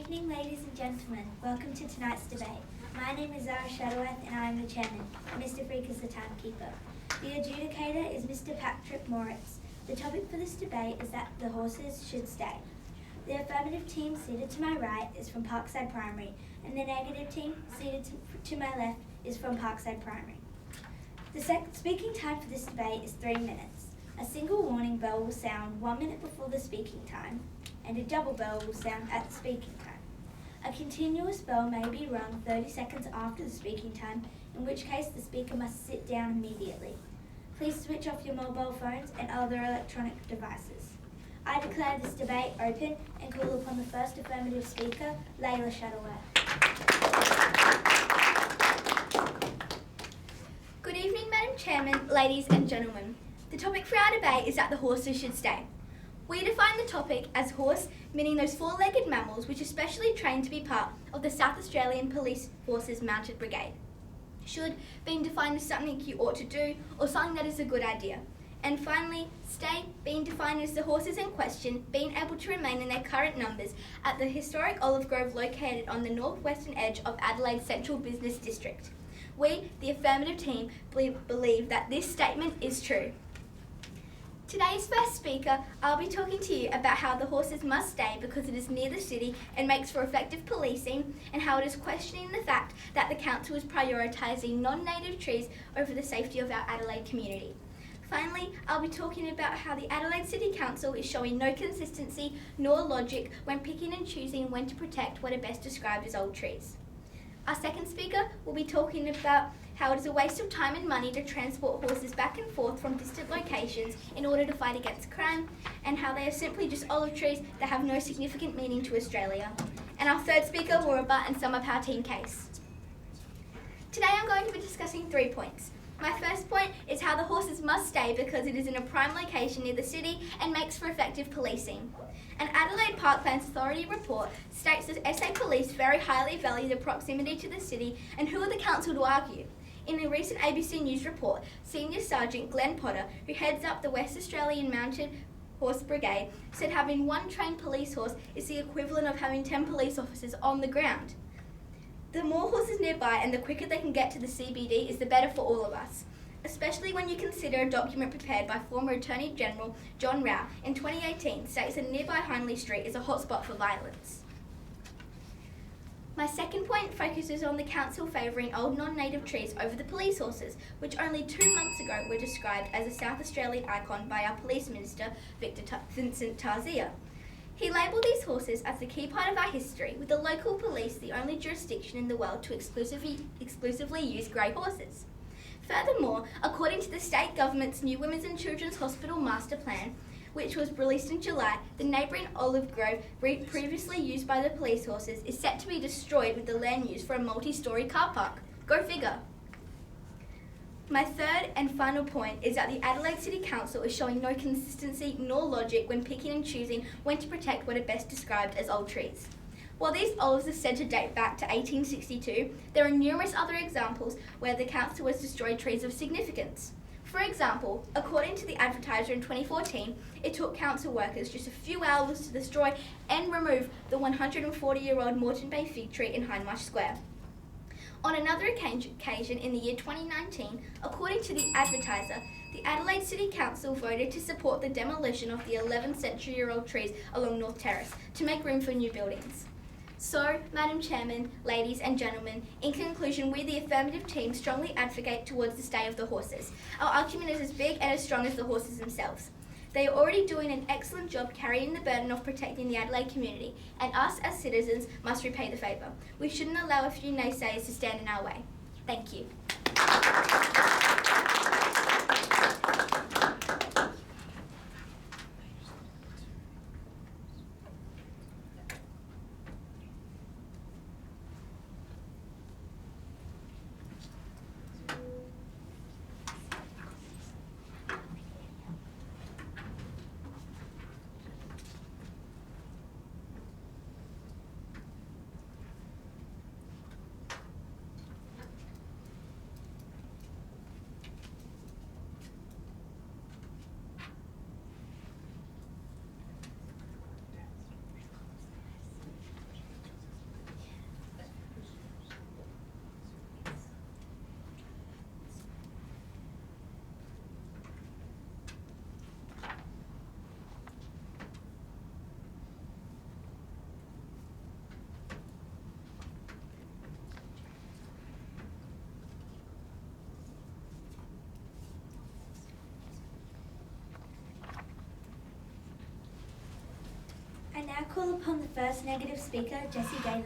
evening, ladies and gentlemen. Welcome to tonight's debate. My name is Zara Shadowworth and I am the chairman. Mr. Freak is the timekeeper. The adjudicator is Mr. Patrick Moritz. The topic for this debate is that the horses should stay. The affirmative team seated to my right is from Parkside Primary, and the negative team seated to my left is from Parkside Primary. The speaking time for this debate is 3 minutes. A single warning bell will sound 1 minute before the speaking time, and a double bell will sound at the speaking time. A continuous bell may be rung 30 seconds after the speaking time, in which case the speaker must sit down immediately. Please switch off your mobile phones and other electronic devices. I declare this debate open and call upon the first affirmative speaker, Layla Shuttleworth. Good evening, Madam Chairman, ladies and gentlemen. The topic for our debate is that the horses should stay. We define the topic as horse, meaning those four-legged mammals which are specially trained to be part of the South Australian Police Force's Mounted Brigade. Should being defined as something you ought to do or something that is a good idea. And finally, stay being defined as the horses in question being able to remain in their current numbers at the historic olive grove located on the northwestern edge of Adelaide's Central Business District. We, the affirmative team, believe that this statement is true. Today's first speaker, I'll be talking to you about how the horses must stay because it is near the city and makes for effective policing, and how it is questioning the fact that the council is prioritising non-native trees over the safety of our Adelaide community. Finally, I'll be talking about how the Adelaide City Council is showing no consistency nor logic when picking and choosing when to protect what are best described as old trees. Our second speaker will be talking about how it is a waste of time and money to transport horses back and forth from distant locations in order to fight against crime, and how they are simply just olive trees that have no significant meaning to Australia. And our third speaker will rebut and sum up our team case. Today I'm going to be discussing 3 points. My first point is how the horses must stay because it is in a prime location near the city and makes for effective policing. An Adelaide Parklands Authority report states that SA Police very highly value the proximity to the city, and who are the council to argue? In a recent ABC News report, Senior Sergeant Glenn Potter, who heads up the West Australian Mounted Horse Brigade, said having one trained police horse is the equivalent of having 10 police officers on the ground. The more horses nearby and the quicker they can get to the CBD is the better for all of us, especially when you consider a document prepared by former Attorney General John Rao in 2018 states that nearby Hindley Street is a hotspot for violence. My second point focuses on the council favouring old non-native trees over the police horses, which only 2 months ago were described as a South Australian icon by our Police Minister, Vincent Tarzia. He labelled these horses as a key part of our history, with the local police the only jurisdiction in the world to exclusively use grey horses. Furthermore, according to the state government's new Women's and Children's Hospital Master Plan, which was released in July, the neighbouring olive grove, previously used by the police horses, is set to be destroyed with the land used for a multi-storey car park. Go figure. My third and final point is that the Adelaide City Council is showing no consistency nor logic when picking and choosing when to protect what are best described as old trees. While these olives are said to date back to 1862, there are numerous other examples where the council has destroyed trees of significance. For example, according to the Advertiser in 2014, it took council workers just a few hours to destroy and remove the 140-year-old Moreton Bay fig tree in Hindmarsh Square. On another occasion in the year 2019, according to the Advertiser, the Adelaide City Council voted to support the demolition of the 11-century-old trees along North Terrace to make room for new buildings. So, Madam Chairman, ladies and gentlemen, in conclusion, we the affirmative team strongly advocate towards the stay of the horses. Our argument is as big and as strong as the horses themselves. They are already doing an excellent job carrying the burden of protecting the Adelaide community, and us as citizens must repay the favour. We shouldn't allow a few naysayers to stand in our way. Thank you. now call upon the first negative speaker, Jessie Gaylormore.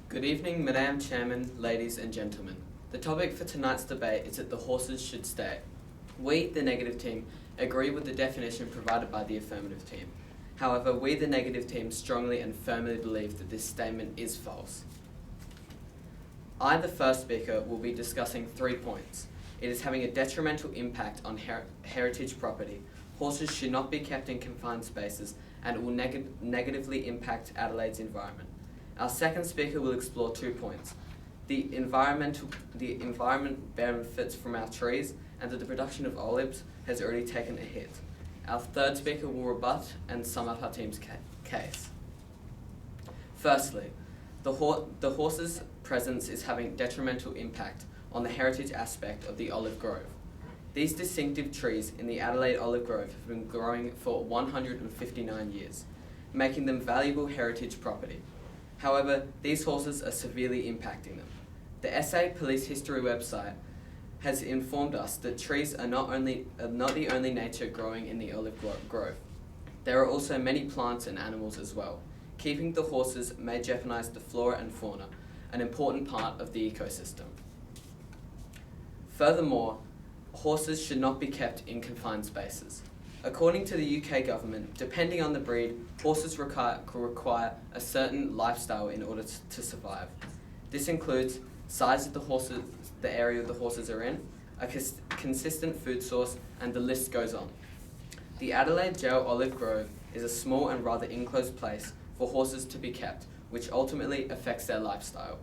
Good evening, Madam Chairman, ladies and gentlemen. The topic for tonight's debate is that the horses should stay. We, the negative team, agree with the definition provided by the affirmative team. However, we, the negative team, strongly and firmly believe that this statement is false. I, the first speaker, will be discussing 3 points. It is having a detrimental impact on heritage property. Horses should not be kept in confined spaces, and it will negatively impact Adelaide's environment. Our second speaker will explore 2 points. The environment benefits from our trees, and that the production of olives has already taken a hit. Our third speaker will rebut and sum up our team's case. Firstly, the horse's presence is having detrimental impact on the heritage aspect of the olive grove. These distinctive trees in the Adelaide olive grove have been growing for 159 years, making them valuable heritage property. However, these horses are severely impacting them. The SA Police History website has informed us that trees are not the only nature growing in the olive grove. There are also many plants and animals as well. Keeping the horses may jeopardize the flora and fauna, an important part of the ecosystem. Furthermore, horses should not be kept in confined spaces. According to the UK government, depending on the breed, horses require a certain lifestyle in order to survive. This includes size of the area the horses are in, a consistent food source, and the list goes on. The Adelaide Gaol Olive Grove is a small and rather enclosed place for horses to be kept, which ultimately affects their lifestyle,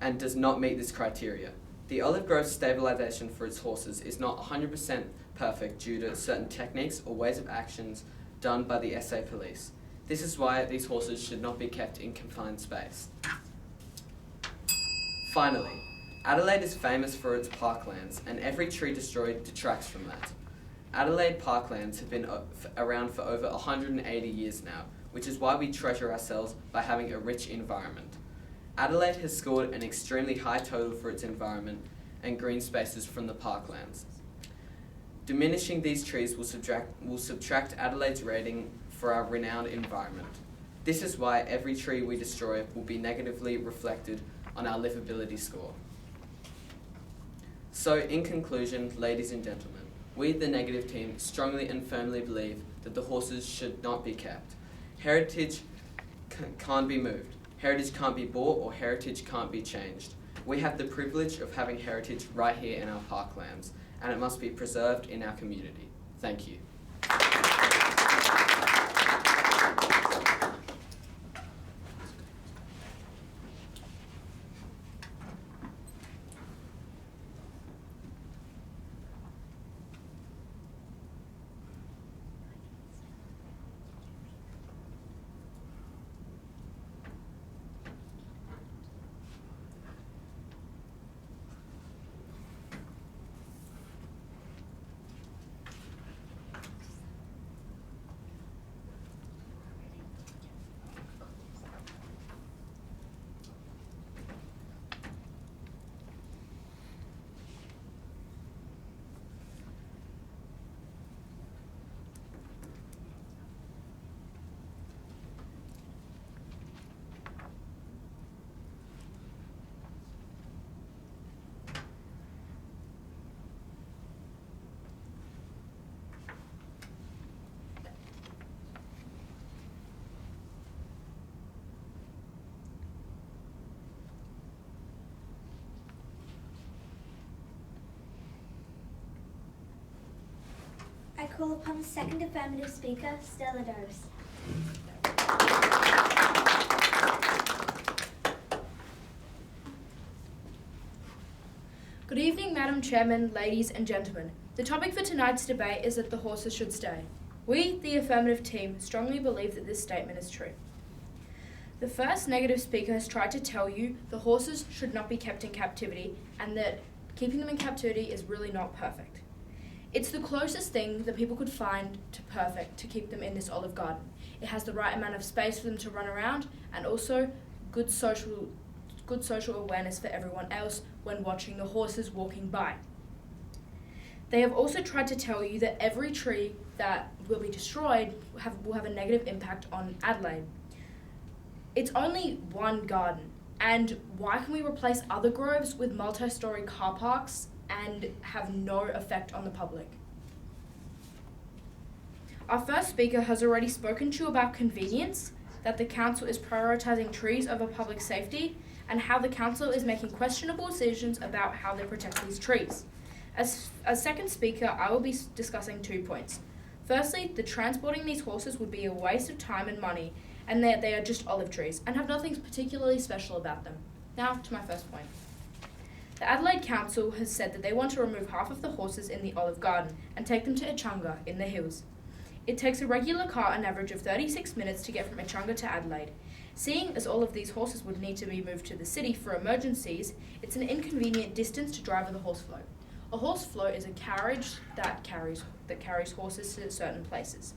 and does not meet this criteria. The olive grove's stabilisation for its horses is not 100% perfect due to certain techniques or ways of actions done by the SA Police. This is why these horses should not be kept in confined space. Finally, Adelaide is famous for its parklands, and every tree destroyed detracts from that. Adelaide parklands have been around for over 180 years now, which is why we treasure ourselves by having a rich environment. Adelaide has scored an extremely high total for its environment and green spaces from the parklands. Diminishing these trees will subtract Adelaide's rating for our renowned environment. This is why every tree we destroy will be negatively reflected on our livability score. So, in conclusion, ladies and gentlemen, we, the negative team, strongly and firmly believe that the horses should not be kept. Heritage can't be moved. Heritage can't be bought, or heritage can't be changed. We have the privilege of having heritage right here in our parklands, and it must be preserved in our community. Thank you. I call upon the second affirmative speaker, Stella Doris. Good evening, Madam Chairman, ladies and gentlemen. The topic for tonight's debate is that the horses should stay. We, the affirmative team, strongly believe that this statement is true. The first negative speaker has tried to tell you the horses should not be kept in captivity and that keeping them in captivity is really not perfect. It's the closest thing that people could find to perfect to keep them in this olive garden. It has the right amount of space for them to run around and also good social awareness for everyone else when watching the horses walking by. They have also tried to tell you that every tree that will be destroyed will have a negative impact on Adelaide. It's only one garden, and why can we replace other groves with multi-storey car parks and have no effect on the public? Our first speaker has already spoken to you about convenience, that the council is prioritising trees over public safety, and how the council is making questionable decisions about how they protect these trees. As second speaker, I will be discussing 2 points. Firstly, that transporting these horses would be a waste of time and money, and that they are just olive trees and have nothing particularly special about them. Now to my first point. The Adelaide Council has said that they want to remove half of the horses in the olive garden and take them to Echunga in the hills. It takes a regular car an average of 36 minutes to get from Echunga to Adelaide. Seeing as all of these horses would need to be moved to the city for emergencies, it's an inconvenient distance to drive with a horse float. A horse float is a carriage that carries horses to certain places.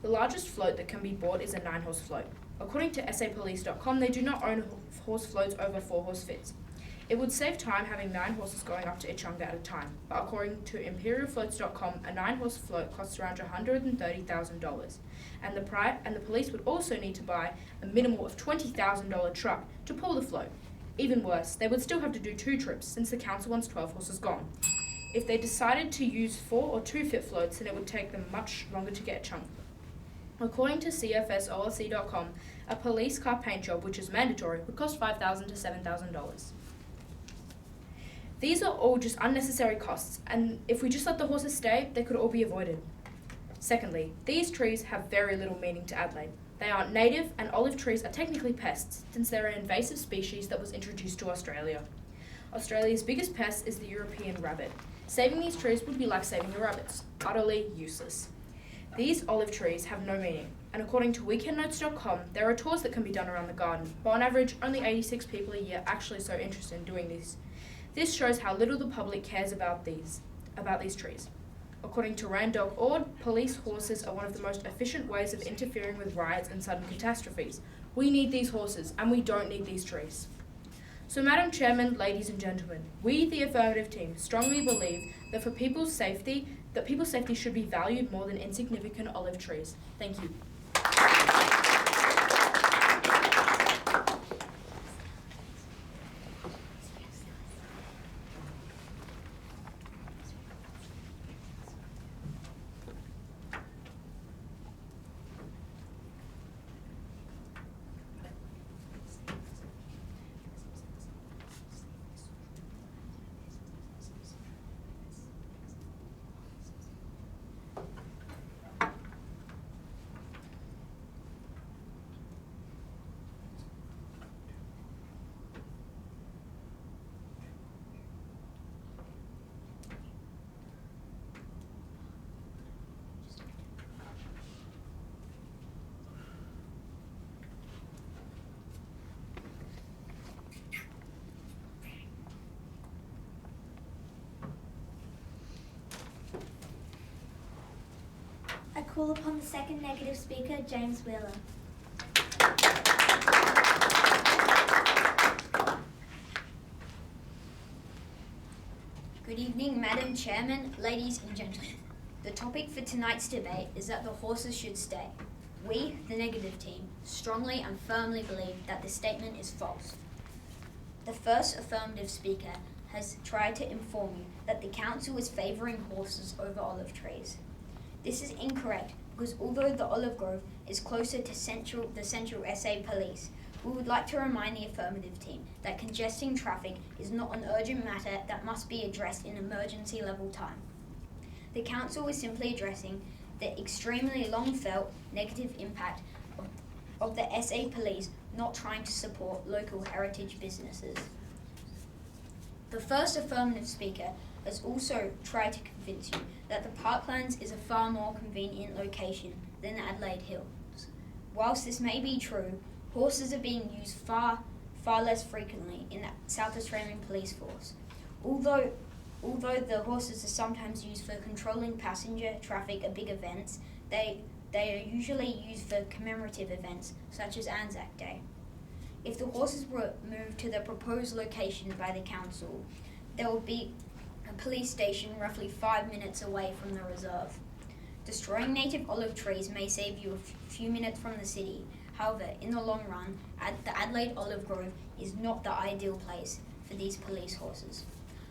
The largest float that can be bought is a 9-horse float. According to sapolice.com, they do not own horse floats over 4-horse fits. It would save time having 9 horses going up to Echunga at a time, but according to imperialfloats.com, a 9-horse float costs around $130,000, and the police would also need to buy a minimal of $20,000 truck to pull the float. Even worse, they would still have to do 2 trips since the council wants 12 horses gone. If they decided to use 4 or 2-fit floats, then it would take them much longer to get Echunga. According to CFSOLC.com, a police car paint job, which is mandatory, would cost $5,000 to $7,000. These are all just unnecessary costs, and if we just let the horses stay, they could all be avoided. Secondly, these trees have very little meaning to Adelaide. They aren't native, and olive trees are technically pests, since they're an invasive species that was introduced to Australia. Australia's biggest pest is the European rabbit. Saving these trees would be like saving the rabbits, utterly useless. These olive trees have no meaning, and according to weekendnotes.com, there are tours that can be done around the garden, but on average, only 86 people a year are actually so interested in doing these. This shows how little the public cares about these trees. According to Rand.org, police horses are one of the most efficient ways of interfering with riots and sudden catastrophes. We need these horses, and we don't need these trees. So, Madam Chairman, ladies and gentlemen, we, the Affirmative team, strongly believe that people's safety should be valued more than insignificant olive trees. Thank you. I call upon the second negative speaker, James Wheeler. Good evening, Madam Chairman, ladies and gentlemen. The topic for tonight's debate is that the horses should stay. We, the negative team, strongly and firmly believe that this statement is false. The first affirmative speaker has tried to inform you that the council is favouring horses over olive trees. This is incorrect because although the olive grove is closer to the central SA police, we would like to remind the affirmative team that congesting traffic is not an urgent matter that must be addressed in emergency level time. The council is simply addressing the extremely long-felt negative impact of the SA police not trying to support local heritage businesses. The first affirmative speaker has also tried to convince you that the Parklands is a far more convenient location than Adelaide Hills. Whilst this may be true, horses are being used far less frequently in the South Australian Police Force. Although the horses are sometimes used for controlling passenger traffic at big events, they are usually used for commemorative events such as Anzac Day. If the horses were moved to the proposed location by the council, there would be a police station roughly 5 minutes away from the reserve. Destroying native olive trees may save you a few minutes from the city. However, in the long run, the Adelaide olive grove is not the ideal place for these police horses.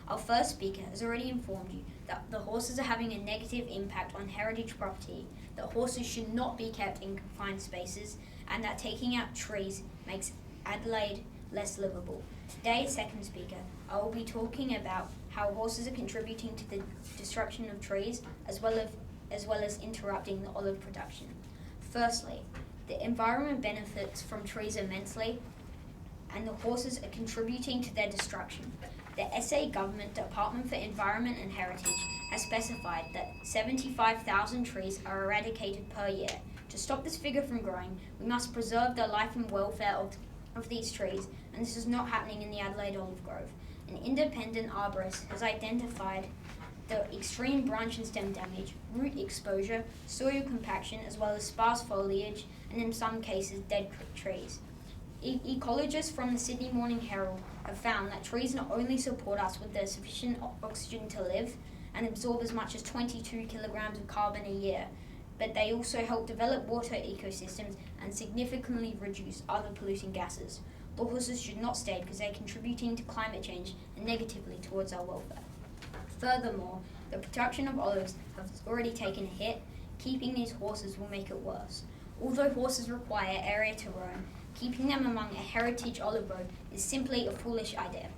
Our first speaker has already informed you that the horses are having a negative impact on heritage property, that horses should not be kept in confined spaces, and that taking out trees makes Adelaide less livable. Today's second speaker, I will be talking about how horses are contributing to the destruction of trees as well as interrupting the olive production. Firstly, the environment benefits from trees immensely, and the horses are contributing to their destruction. The SA Government Department for Environment and Heritage has specified that 75,000 trees are eradicated per year. To stop this figure from growing, we must preserve the life and welfare of these trees, and this is not happening in the Adelaide olive grove. An independent arborist has identified the extreme branch and stem damage, root exposure, soil compaction, as well as sparse foliage, and in some cases dead trees. Ecologists from the Sydney Morning Herald have found that trees not only support us with the sufficient oxygen to live and absorb as much as 22 kilograms of carbon a year, but they also help develop water ecosystems and significantly reduce other polluting gases. The horses should not stay because they are contributing to climate change and negatively towards our welfare. Furthermore, the production of olives has already taken a hit. Keeping these horses will make it worse. Although horses require area to roam, keeping them among a heritage olive grove is simply a foolish idea.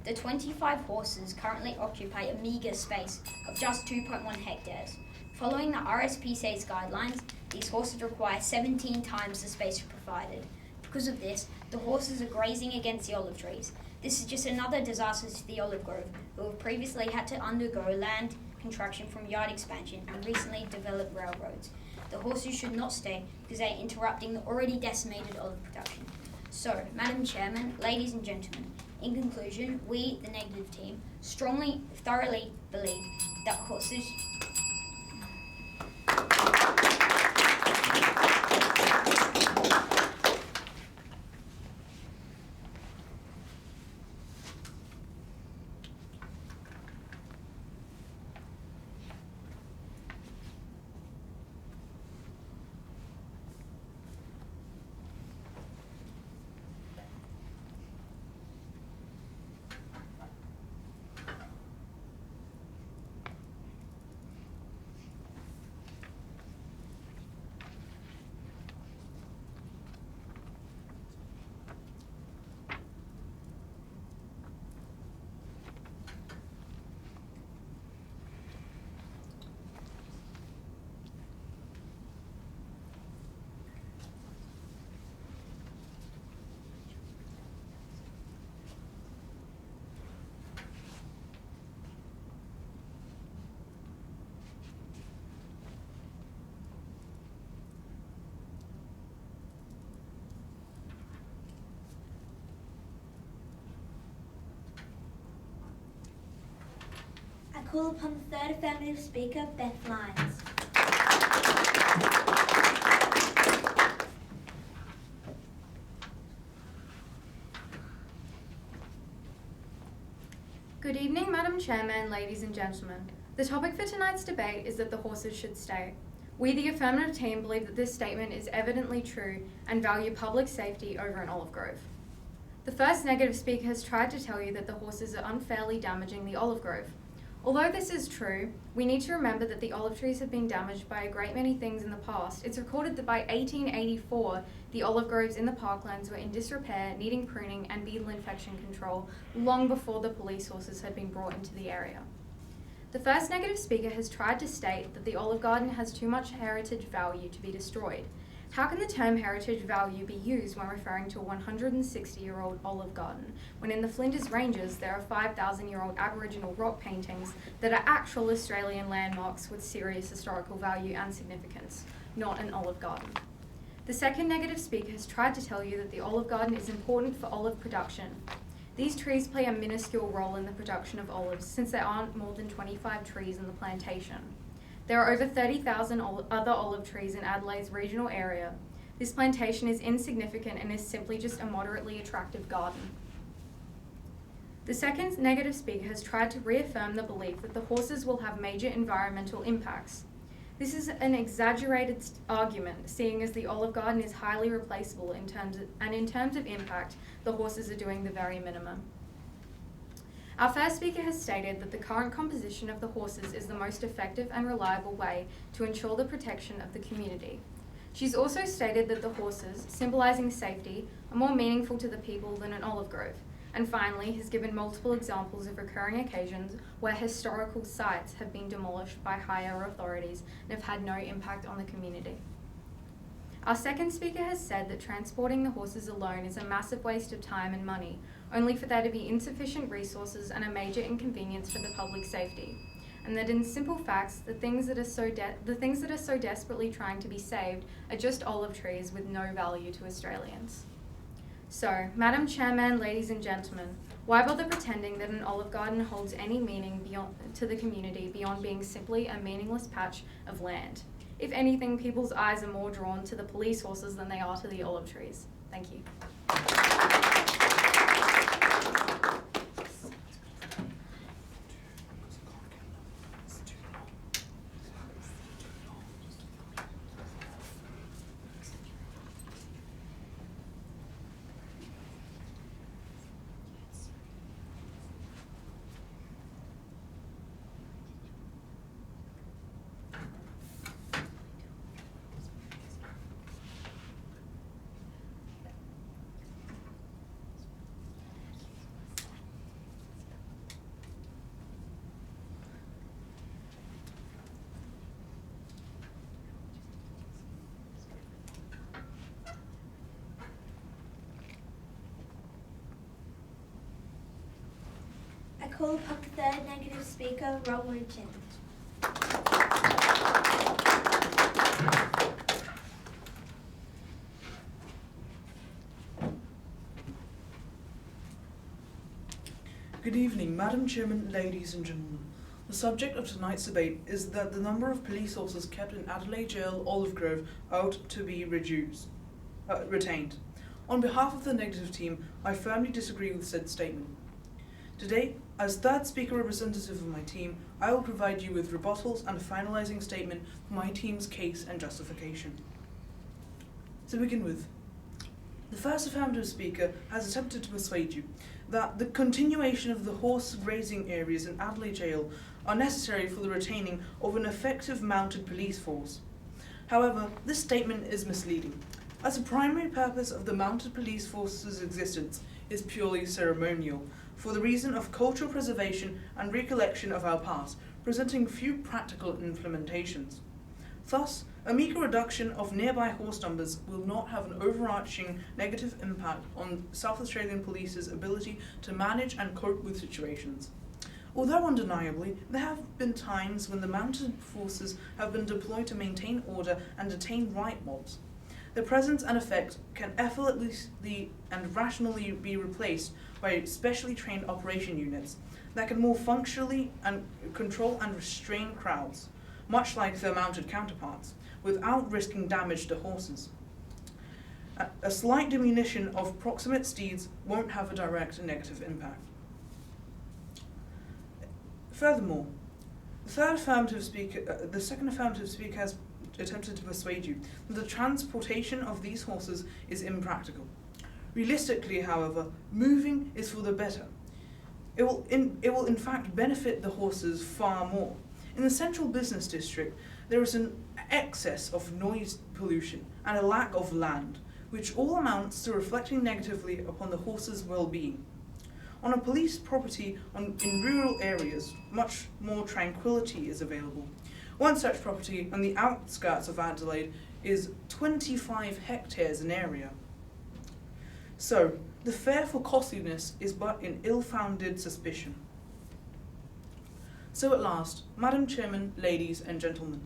The 25 horses currently occupy a meagre space of just 2.1 hectares. Following the RSPCA's guidelines, these horses require 17 times the space provided. Because of this, the horses are grazing against the olive trees. This is just another disaster to the olive grove, who have previously had to undergo land construction from yard expansion and recently developed railroads. The horses should not stay because they are interrupting the already decimated olive production. So, Madam Chairman, ladies and gentlemen, in conclusion, we, the negative team, thoroughly believe that horses... I call upon the third affirmative speaker, Beth Lyons. Good evening, Madam Chairman, ladies and gentlemen. The topic for tonight's debate is that the horses should stay. We, the affirmative team, believe that this statement is evidently true and value public safety over an olive grove. The first negative speaker has tried to tell you that the horses are unfairly damaging the olive grove. Although this is true, we need to remember that the olive trees have been damaged by a great many things in the past. It's recorded that by 1884, the olive groves in the parklands were in disrepair, needing pruning and beetle infection control, long before the police horses had been brought into the area. The first negative speaker has tried to state that the olive garden has too much heritage value to be destroyed. How can the term heritage value be used when referring to a 160-year-old olive garden, when in the Flinders Ranges there are 5,000-year-old Aboriginal rock paintings that are actual Australian landmarks with serious historical value and significance, not an olive garden? The second negative speaker has tried to tell you that the olive garden is important for olive production. These trees play a minuscule role in the production of olives since there aren't more than 25 trees in the plantation. There are over 30,000 other olive trees in Adelaide's regional area. This plantation is insignificant and is simply just a moderately attractive garden. The second negative speaker has tried to reaffirm the belief that the horses will have major environmental impacts. This is an exaggerated argument, seeing as the Olive Garden is highly replaceable in terms of impact, the horses are doing the very minimum. Our first speaker has stated that the current composition of the horses is the most effective and reliable way to ensure the protection of the community. She's also stated that the horses, symbolising safety, are more meaningful to the people than an olive grove, and finally has given multiple examples of recurring occasions where historical sites have been demolished by higher authorities and have had no impact on the community. Our second speaker has said that transporting the horses alone is a massive waste of time and money, only for there to be insufficient resources and a major inconvenience for the public safety, and that in simple facts, the things that are so desperately trying to be saved are just olive trees with no value to Australians. So, Madam Chairman, ladies and gentlemen, why bother pretending that an olive garden holds any meaning to the community beyond being simply a meaningless patch of land? If anything, people's eyes are more drawn to the police horses than they are to the olive trees. Thank you. I call upon the third negative speaker, Rob Richard. Good evening, Madam Chairman, ladies and gentlemen. The subject of tonight's debate is that the number of police officers kept in Adelaide Gaol, Olive Grove, ought to be retained. On behalf of the negative team, I firmly disagree with said statement. Today, as third speaker representative of my team, I will provide you with rebuttals and a finalising statement for my team's case and justification. To begin with, the first affirmative speaker has attempted to persuade you that the continuation of the horse grazing areas in Adelaide Gaol are necessary for the retaining of an effective mounted police force. However, this statement is misleading, as the primary purpose of the mounted police force's existence is purely ceremonial, for the reason of cultural preservation and recollection of our past, presenting few practical implementations. Thus, a meagre reduction of nearby horse numbers will not have an overarching negative impact on South Australian Police's ability to manage and cope with situations. Although undeniably, there have been times when the mounted forces have been deployed to maintain order and detain riot mobs. Their presence and effect can effortlessly and rationally be replaced by specially trained operation units that can more functionally and control and restrain crowds, much like their mounted counterparts, without risking damage to horses. A slight diminution of proximate steeds won't have a direct negative impact. Furthermore, the second affirmative speaker has attempted to persuade you that the transportation of these horses is impractical. Realistically, however, moving is for the better. It will in fact benefit the horses far more. In the central business district, there is an excess of noise pollution and a lack of land, which all amounts to reflecting negatively upon the horses' well-being. On a police property in rural areas, much more tranquility is available. One such property on the outskirts of Adelaide is 25 hectares in area. So, the fear for costliness is but an ill-founded suspicion. So at last, Madam Chairman, ladies and gentlemen,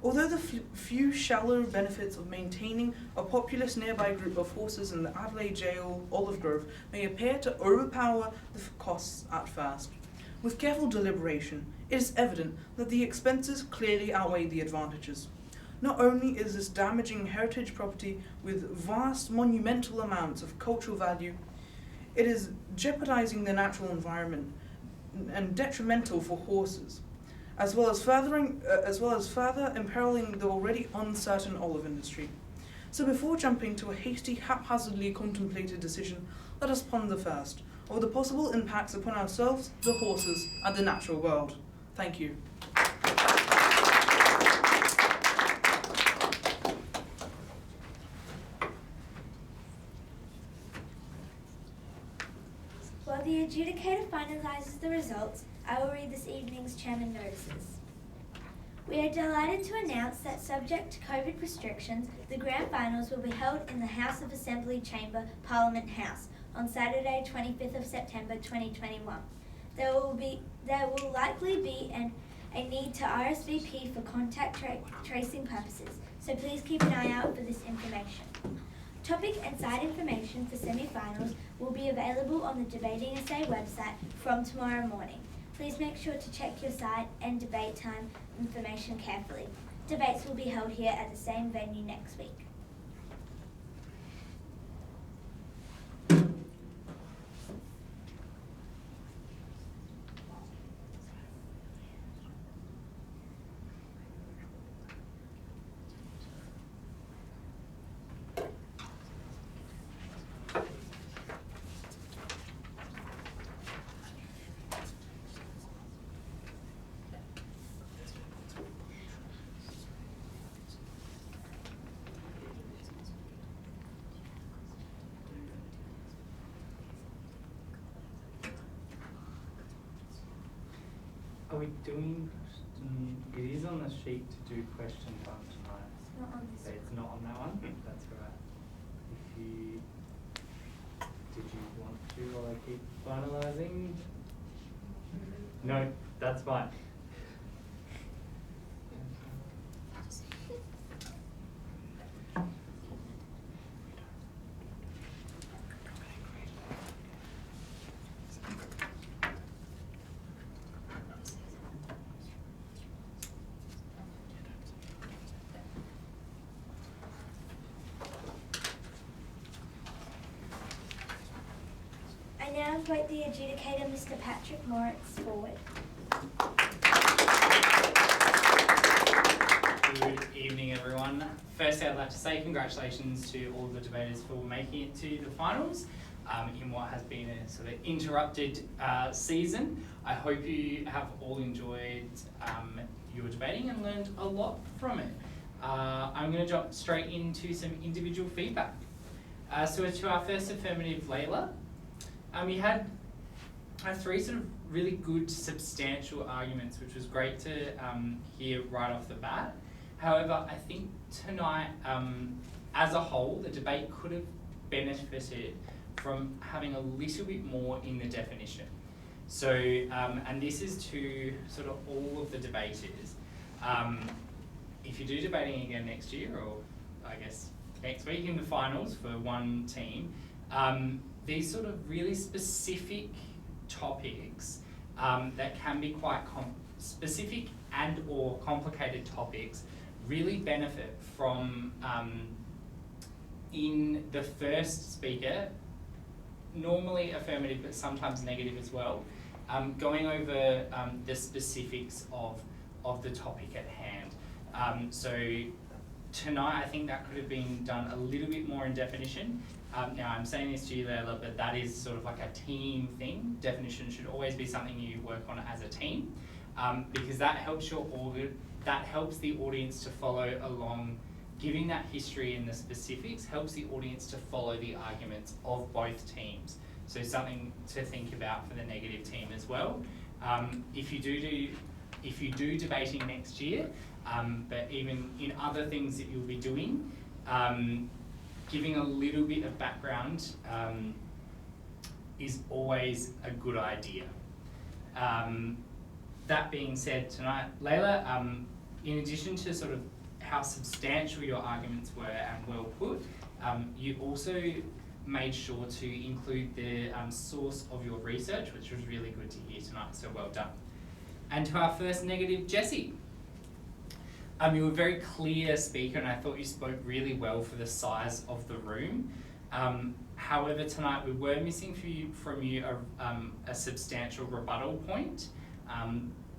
although the few shallow benefits of maintaining a populous nearby group of horses in the Adelaide Gaol, Olive Grove may appear to overpower the costs at first, with careful deliberation, it is evident that the expenses clearly outweigh the advantages. Not only is this damaging heritage property with vast monumental amounts of cultural value, It is jeopardizing the natural environment and detrimental for horses, as well as further imperiling the already uncertain olive industry. So before jumping to a hasty, haphazardly contemplated decision, let us ponder first over the possible impacts upon ourselves, the horses, and the natural world. Thank you. While the adjudicator finalises the results, I will read this evening's chairman notices. We are delighted to announce that, subject to COVID restrictions, the grand finals will be held in the House of Assembly Chamber, Parliament House, on Saturday 25th of September 2021. There will likely be a need to RSVP for contact tracing purposes, so please keep an eye out for this information. Topic and side information for semi-finals will be available on the Debating Essay website from tomorrow morning. Please make sure to check your site and debate time information carefully. Debates will be held here at the same venue next week. Are we doing, it is on the sheet to do question time tonight. It's not on this So it's not on that one? That's right. Did you want to while I keep finalising? No, that's fine. I now invite the adjudicator, Mr. Patrick Moritz, forward. Good evening, everyone. Firstly, I'd like to say congratulations to all the debaters for making it to the finals in what has been a sort of interrupted season. I hope you have all enjoyed your debating and learned a lot from it. I'm going to jump straight into some individual feedback. So to our first affirmative, Layla, we had three sort of really good substantial arguments, which was great to hear right off the bat. However, I think tonight, as a whole, the debate could have benefited from having a little bit more in the definition. So, and this is to sort of all of the debaters. If you do debating again next year, or I guess next week in the finals for one team, these sort of really specific topics that can be quite specific and or complicated topics really benefit from in the first speaker, normally affirmative but sometimes negative as well, going over the specifics of the topic at hand. So tonight I think that could have been done a little bit more in definition. Now I'm saying this to you, Leila, but that is sort of like a team thing. Definition should always be something you work on as a team, because that helps the audience to follow along. Giving that history and the specifics helps the audience to follow the arguments of both teams. So something to think about for the negative team as well. If you do debating next year, but even in other things that you'll be doing, giving a little bit of background is always a good idea. That being said, tonight, Layla, in addition to sort of how substantial your arguments were and well put, you also made sure to include the source of your research, which was really good to hear tonight, so well done. And to our first negative, Jessie. You were a very clear speaker, and I thought you spoke really well for the size of the room. However, tonight we were missing from you a substantial rebuttal point,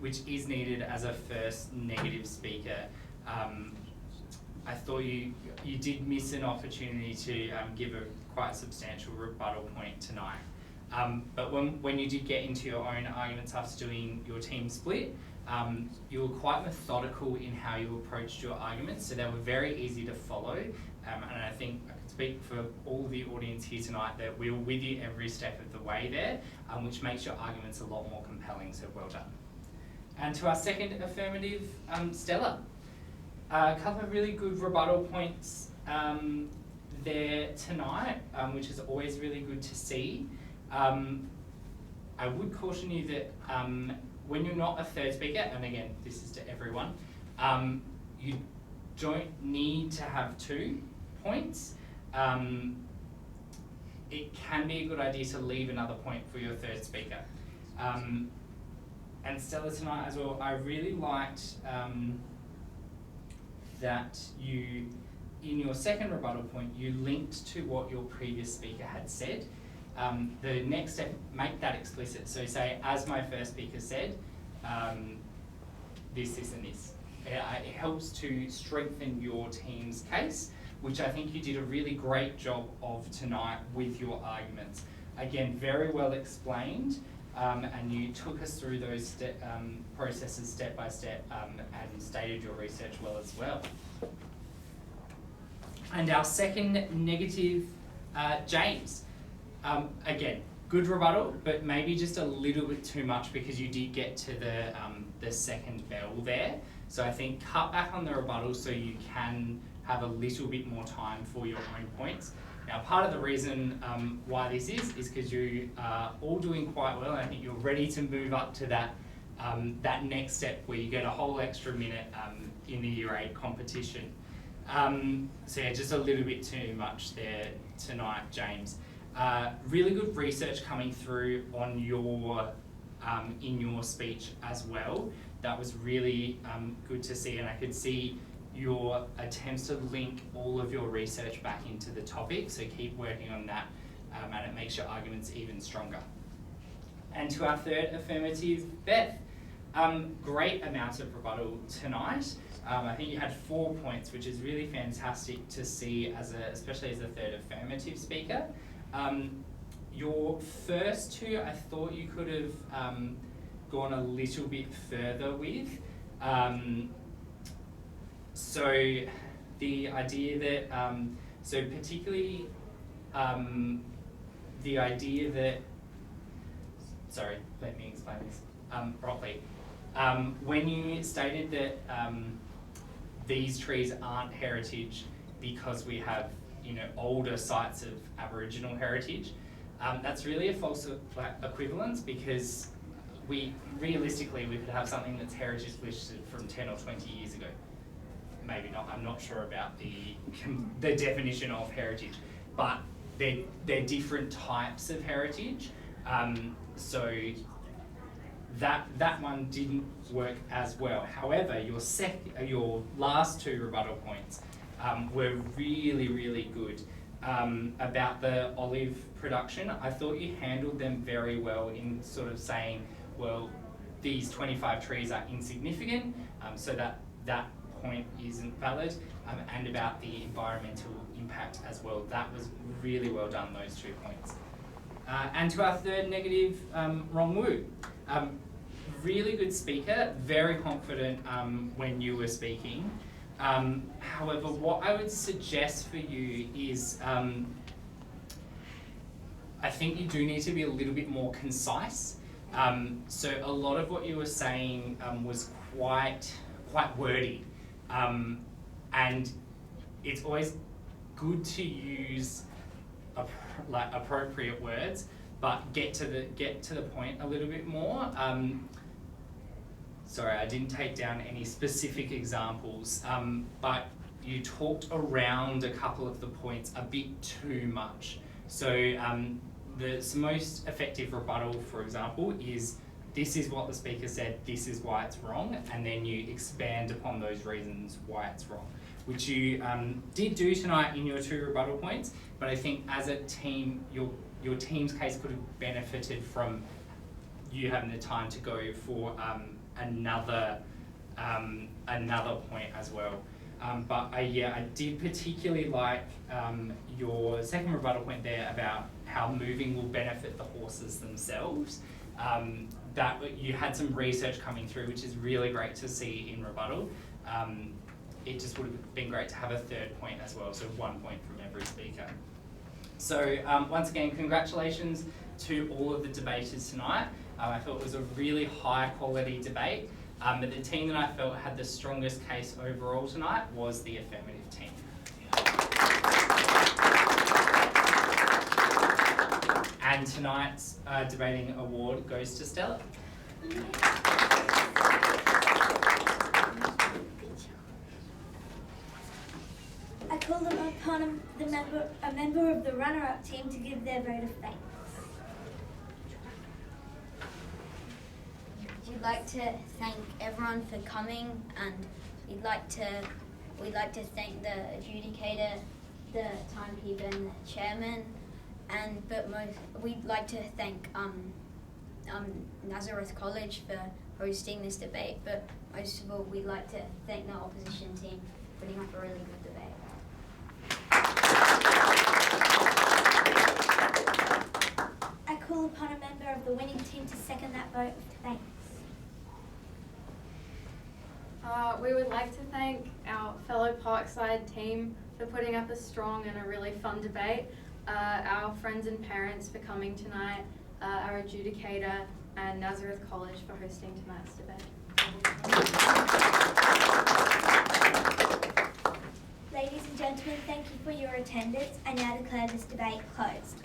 which is needed as a first negative speaker. I thought you did miss an opportunity to give a quite substantial rebuttal point tonight. But when you did get into your own arguments after doing your team split, you were quite methodical in how you approached your arguments, so they were very easy to follow. And I think I can speak for all the audience here tonight that we were with you every step of the way there, which makes your arguments a lot more compelling, so well done. And to our second affirmative, Stella. A couple of really good rebuttal points there tonight, which is always really good to see. I would caution you that when you're not a third speaker, and again, this is to everyone, you don't need to have 2 points. It can be a good idea to leave another point for your third speaker. And Stella, tonight as well, I really liked that you, in your second rebuttal point, you linked to what your previous speaker had said. The next step, make that explicit. So say, as my first speaker said, this, and this. It helps to strengthen your team's case, which I think you did a really great job of tonight with your arguments. Again, very well explained, and you took us through those processes step by step, and stated your research well as well. And our second negative, James. Again, good rebuttal, but maybe just a little bit too much because you did get to the second bell there. So I think cut back on the rebuttal so you can have a little bit more time for your own points. Now, part of the reason why this is because you are all doing quite well, and I think you're ready to move up to that next step where you get a whole extra minute in the Year 8 competition. So yeah, just a little bit too much there tonight, James. Really good research coming through on your in your speech as well. That was really good to see, and I could see your attempts to link all of your research back into the topic, so keep working on that, and it makes your arguments even stronger. And to our third affirmative, Beth. Great amount of rebuttal tonight. I think you had 4 points, which is really fantastic to see, especially as a third affirmative speaker. Your first 2, I thought you could have gone a little bit further with. So the idea that, so particularly the idea that, sorry, let me explain this properly. When you stated that these trees aren't heritage because we have, older sites of Aboriginal heritage, that's really a false equivalence, because realistically we could have something that's heritage listed from 10 or 20 years ago. Maybe not, I'm not sure about the definition of heritage, but they're different types of heritage. So that one didn't work as well. However, your last 2 rebuttal points were really, really good. About the olive production, I thought you handled them very well in sort of saying, well, these 25 trees are insignificant, so that point isn't valid, and about the environmental impact as well. That was really well done, those 2 points. And to our third negative, Rong Wu. Really good speaker, very confident when you were speaking. However, what I would suggest for you is, I think you do need to be a little bit more concise. So a lot of what you were saying was quite wordy, and it's always good to use appropriate words, but get to the point a little bit more. Sorry, I didn't take down any specific examples, but you talked around a couple of the points a bit too much. So the most effective rebuttal, for example, is this is what the speaker said, this is why it's wrong, and then you expand upon those reasons why it's wrong. which you did do tonight in your 2 rebuttal points, but I think as a team, your team's case could have benefited from you having the time to go for another point as well. But I did particularly like your second rebuttal point there about how moving will benefit the horses themselves. That you had some research coming through, which is really great to see in rebuttal. It just would have been great to have a third point as well, so 1 point from every speaker. So once again, congratulations to all of the debaters tonight. I felt it was a really high quality debate, but the team that I felt had the strongest case overall tonight was the affirmative team. And tonight's debating award goes to Stella. I call upon a member of the runner-up team to give their vote of thanks. We'd like to thank everyone for coming, and we'd like to thank the adjudicator, the timekeeper, and the chairman, we'd like to thank Nazareth College for hosting this debate. But most of all, we'd like to thank the opposition team for putting up a really good debate. I call upon a member of the winning team to second that vote of thanks. We would like to thank our fellow Parkside team for putting up a strong and a really fun debate, our friends and parents for coming tonight, our adjudicator, and Nazareth College for hosting tonight's debate. Ladies and gentlemen, thank you for your attendance. I now declare this debate closed.